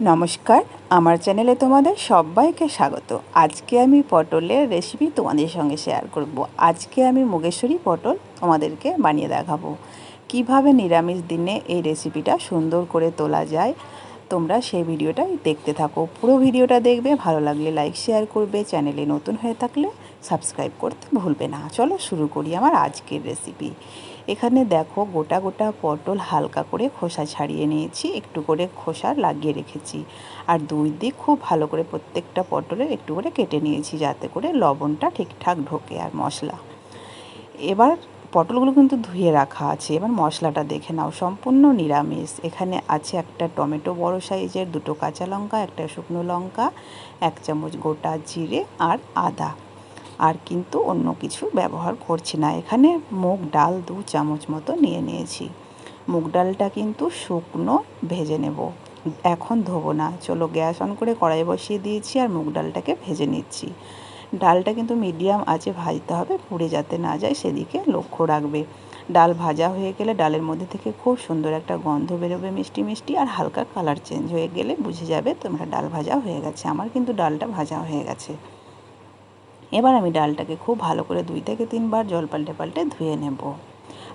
নমস্কার, আমার চ্যানেলে তোমাদের সবাইকে স্বাগত। আজকে আমি পটলের রেসিপি তোমাদের সঙ্গে শেয়ার করব। আজকে আমি মুগেশ্বরী পটল তোমাদেরকে বানিয়ে দেখাবো। কিভাবে নিরামিষ দিনে এই রেসিপিটা সুন্দর করে তোলা যায়, তোমরা সেই ভিডিওটাই দেখতে থাকো। পুরো ভিডিওটা দেখবে, ভালো লাগলে লাইক শেয়ার করবে, চ্যানেলে নতুন হয়ে থাকলে সাবস্ক্রাইব করতে ভুলবে না। চলো শুরু করি আমার আজকের রেসিপি। এখানে দেখো গোটা গোটা পটল হালকা করে খোসা ছাড়িয়ে নিয়েছি, একটু করে খোসা লাগিয়ে রেখেছি। আর দুই দিক খুব ভালো করে প্রত্যেকটা পটলের একটু করে কেটে নিয়েছি, যাতে করে লবণটা ঠিকঠাক ঢোকে আর মশলা। এবার পটলগুলো কিন্তু ধুয়ে রাখা আছে। এবার মশলাটা দেখে নাও, সম্পূর্ণ নিরামিষ। এখানে আছে একটা টমেটো বড় সাইজের, দুটো কাঁচা লঙ্কা, একটা শুকনো লঙ্কা, 1 চামচ গোটা জিরে আর আদা। আর কিন্তু অন্য কিছু ব্যবহার করছি না। এখানে মুগ ডাল 2 চামচ মতো নিয়ে নিয়েছি। মুগ ডালটা কিন্তু শুকনো ভেজে নেব, এখন ধোবো না। চলো গ্যাস অন করে কড়াই বসিয়ে দিয়েছি আর মুগ ডালটাকে ভেজে নিচ্ছি। ডালটা কিন্তু মিডিয়াম আঁচে ভাজতে হবে, পুড়ে যাতে না যায় সেদিকে লক্ষ্য রাখবে। ডাল ভাজা হয়ে গেলে ডালের মধ্যে থেকে খুব সুন্দর একটা গন্ধ বেরোবে, মিষ্টি মিষ্টি, আর হালকা কালার চেঞ্জ হয়ে গেলে বুঝে যাবে তোমরা ডাল ভাজা হয়ে গেছে। আমার কিন্তু ডালটা ভাজা হয়ে গেছে। এবার আমি ডালটাকে খুব ভালো করে 2 থেকে 3 বার জল পাল্টে পাল্টে ধুয়ে নেব।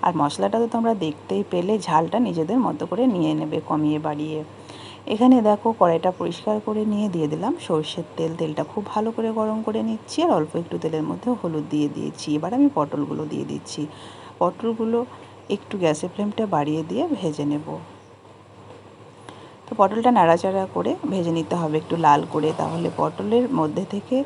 আর মশলাটা তো তোমরা দেখতেই পেলে, ঝালটা নিজেদের মতো করে নিয়ে নেবে, কমিয়ে বাড়িয়ে। এখানে দেখো কড়াইটা পরিষ্কার করে নিয়ে দিয়ে দিলাম সরষের তেল। তেলটা খুব ভালো করে গরম করে নিচ্ছি আর অল্প একটু তেলের মধ্যে হলুদ দিয়ে দিয়েছি। এবার আমি পটলগুলো দিয়ে দিচ্ছি। পটলগুলো একটু গ্যাসের ফ্লেমটা বাড়িয়ে দিয়ে ভেজে নেব। তো পটলটা নাড়াচাড়া করে ভেজে নিতে হবে একটু লাল করে, তাহলে পটলের মধ্যে থেকে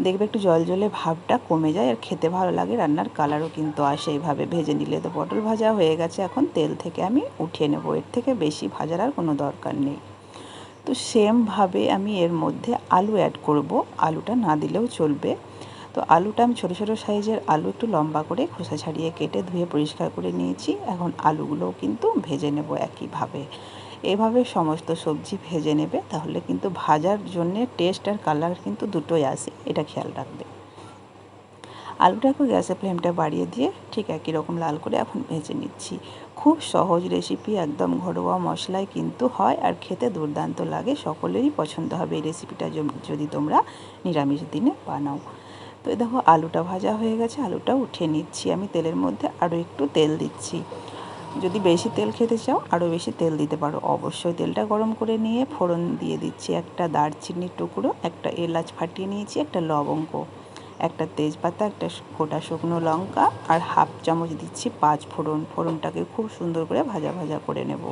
দেখবে একটু জল জলে ভাবটা কমে যায় আর খেতে ভালো লাগে, রান্নার কালারও কিন্তু আসে এইভাবে ভেজে নিলে। তো পটল ভাজা হয়ে গেছে, এখন তেল থেকে আমি উঠিয়ে নেব। এর থেকে বেশি ভাজার আর কোনো দরকার নেই। তো সেমভাবে আমি এর মধ্যে আলু অ্যাড করব। আলুটা না দিলেও চলবে। তো আলুটা আমি ছোটো ছোটো সাইজের আলু একটু লম্বা করে খোসা ছাড়িয়ে কেটে ধুয়ে পরিষ্কার করে নিয়েছি। এখন আলুগুলোও কিন্তু ভেজে নেব একইভাবে। এভাবে সমস্ত সবজি ভেজে নেবে, তাহলে কিন্তু ভাজার জন্যে টেস্ট আর কালার কিন্তু দুটোই আসে, এটা খেয়াল রাখবে। আলুটাকে গ্যাসের ফ্লেমটা বাড়িয়ে দিয়ে ঠিক একই রকম লাল করে এখন ভেজে নিচ্ছি। খুব সহজ রেসিপি, একদম ঘরোয়া মশলায় কিন্তু হয় আর খেতে দুর্দান্ত লাগে। সকলেরই পছন্দ হবে এই রেসিপিটা যদি তোমরা নিরামিষ দিনে বানাও। তো দেখো আলুটা ভাজা হয়ে গেছে, আলুটা উঠিয়ে নিচ্ছি। আমি তেলের মধ্যে আরও একটু তেল দিচ্ছি। যদি বেশি তেল খেতে চাও আরও বেশি তেল দিতে পারো। অবশ্যই তেলটা গরম করে নিয়ে ফোড়ন দিয়ে দিচ্ছি একটা দারচিনির টুকরো, একটা এলাচ ফাটিয়ে নিয়েছি, একটা লবঙ্গ, একটা তেজপাতা, একটা গোটা শুকনো লঙ্কা আর 1/2 চামচ দিচ্ছি 5 ফোড়ন। ফোড়নটাকে খুব সুন্দর করে ভাজা ভাজা করে নেব।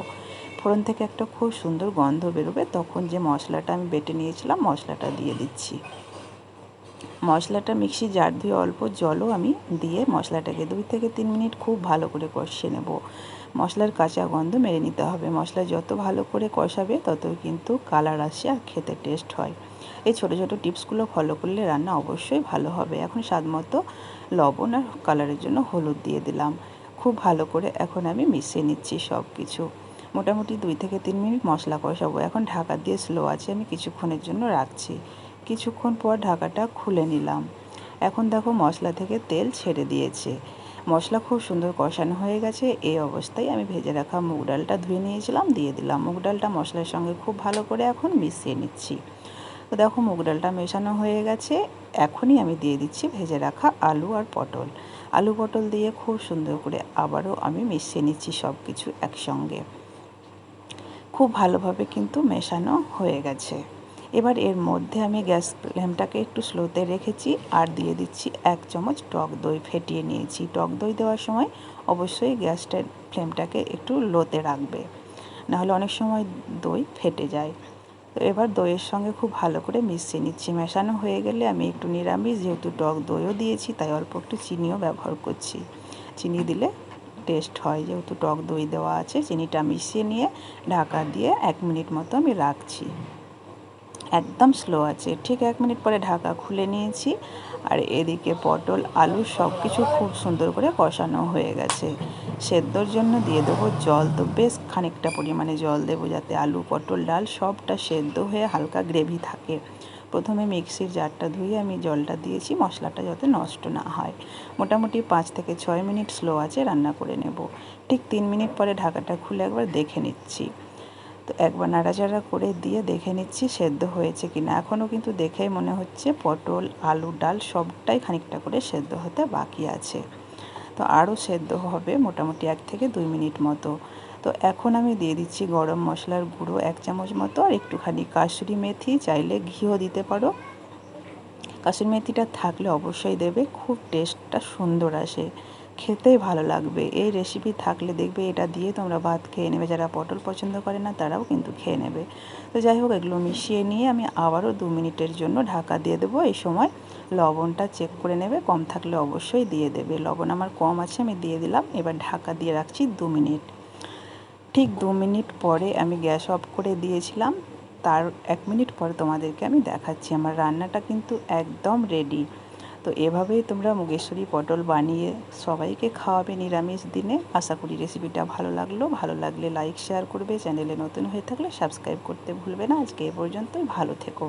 ফোড়ন থেকে একটা খুব সুন্দর গন্ধ বেরোবে, তখন যে মশলাটা আমি বেটে নিয়েছিলাম মশলাটা দিয়ে দিচ্ছি। মশলাটা মিক্সি জার ধুয়ে অল্প জলও আমি দিয়ে মশলাটাকে 2 থেকে 3 মিনিট খুব ভালো করে কষিয়ে নেব। মশলার কাঁচা গন্ধ মেরে নিতে হবে। মশলা যত ভালো করে কষাবে ততই কিন্তু কালার আসে আর খেতে টেস্ট হয়। এই ছোটো ছোটো টিপসগুলো ফলো করলে রান্না অবশ্যই ভালো হবে। এখন স্বাদ মতো লবণ আর কালারের জন্য হলুদ দিয়ে দিলাম। খুব ভালো করে এখন আমি মিশিয়ে নিচ্ছি সব কিছু। মোটামুটি 2 থেকে 3 মিনিট মশলা কষাবো। এখন ঢাকা দিয়ে স্লো আছে আমি কিছুক্ষণের জন্য রাখছি। কিছুক্ষণ পর ঢাকাটা খুলে নিলাম। এখন দেখো মশলা থেকে তেল ছেড়ে দিয়েছে, মশলা খুব সুন্দর কষানো হয়ে গেছে। এই অবস্থায় আমি ভেজে রাখা মুগ ডালটা ধুয়ে নিয়েছিলাম দিয়ে দিলাম। মুগ ডালটা মশলার সঙ্গে খুব ভালো করে এখন মিশিয়ে নিচ্ছি। তো দেখো মুগ ডালটা মেশানো হয়ে গেছে। এখনই আমি দিয়ে দিচ্ছি ভেজে রাখা আলু আর পটল। আলু পটল দিয়ে খুব সুন্দর করে আবারও আমি মিশিয়ে নিচ্ছি সব কিছু একসঙ্গে। খুব ভালোভাবে কিন্তু মেশানো হয়ে গেছে। এবার এর মধ্যে আমি গ্যাস ফ্লেমটাকে একটু স্লোতে রেখেছি আর দিয়ে দিচ্ছি 1 চামচ টক দই ফেটিয়ে নিয়েছি। টক দই দেওয়ার সময় অবশ্যই গ্যাসটার ফ্লেমটাকে একটু লোতে রাখবে, নাহলে অনেক সময় দই ফেটে যায়। তো এবার দইয়ের সঙ্গে খুব ভালো করে মিশিয়ে নিচ্ছি। মেশানো হয়ে গেলে আমি একটু নিরামিষ, যেহেতু টক দইও দিয়েছি তাই অল্প একটু চিনিও ব্যবহার করছি। চিনি দিলে টেস্ট হয়, যেহেতু টক দই দেওয়া আছে। চিনিটা মিশিয়ে নিয়ে ঢাকা দিয়ে 1 মিনিট মতো আমি রাখছি। একদম স্লো আছে। ঠিক 1 মিনিট পরে ঢাকা খুলে নিয়েছি। আর এদিকে পটল আলু সব কিছু খুব সুন্দর করে কষানো হয়ে গেছে। সেদ্ধর জন্য দিয়ে দেবো জল। তো বেশ খানিকটা পরিমাণে জল দেবো, যাতে আলু পটল ডাল সবটা সেদ্ধ হয়ে হালকা গ্রেভি থাকে। প্রথমে মিক্সির জারটা ধুয়ে আমি জলটা দিয়েছি, মশলাটা যাতে নষ্ট না হয়। মোটামুটি 5 থেকে 6 মিনিট স্লো আছে রান্না করে নেব। ঠিক 3 মিনিট পরে ঢাকাটা খুলে একবার দেখে নিচ্ছি। তো তো একবার নাড়াচাড়া করে দিয়ে দেখে নিচ্ছি সেদ্ধ হয়েছে কিনা। এখনও কিন্তু দেখেই মনে হচ্ছে পটল, আলু, ডাল সবটাই খানিকটা করে সেদ্ধ হতে বাকি আছে। তো আরও সেদ্ধ হবে মোটামুটি 1 থেকে 2 মিনিট মতো। তো এখন আমি দিয়ে দিচ্ছি গরম মশলার গুঁড়ো 1 চামচ মতো, আর একটুখানি কাসুরি মেথি, চাইলে ঘিও দিতে পারো। কাসুরি মেথিটা থাকলে অবশ্যই দেবে, খুব টেস্টটা সুন্দর আসে, খেতেই ভালো লাগবে। এই রেসিপি থাকলে দেখবে এটা দিয়ে তোমরা ভাত খেয়ে নেবে, যারা পটল পছন্দ করে না তারাও কিন্তু খেয়ে নেবে। তো যাই হোক, এগুলো মিশিয়ে নিয়ে আমি আবারও 2 মিনিটের জন্য ঢাকা দিয়ে দেবো। এই সময় লবণটা চেক করে নেবে, কম থাকলে অবশ্যই দিয়ে দেবে। লবণ আমার কম আছে, আমি দিয়ে দিলাম। এবার ঢাকা দিয়ে রাখছি 2 মিনিট। ঠিক 2 মিনিট পরে আমি গ্যাস অফ করে দিয়েছিলাম। তার 1 মিনিট পরে তোমাদেরকে আমি দেখাচ্ছি। আমার রান্নাটা কিন্তু একদম রেডি। তো এভাবেই তোমরা মুগেশ্বরী পটল বানিয়ে সবাইকে খাওয়াবে নিরামিষ দিনে। আশা করি রেসিপিটা ভালো লাগলো। ভালো লাগলে লাইক শেয়ার করবে। চ্যানেলে নতুন হয়ে থাকলে সাবস্ক্রাইব করতে ভুলবে না। আজকে এ পর্যন্তই, ভালো থেকো।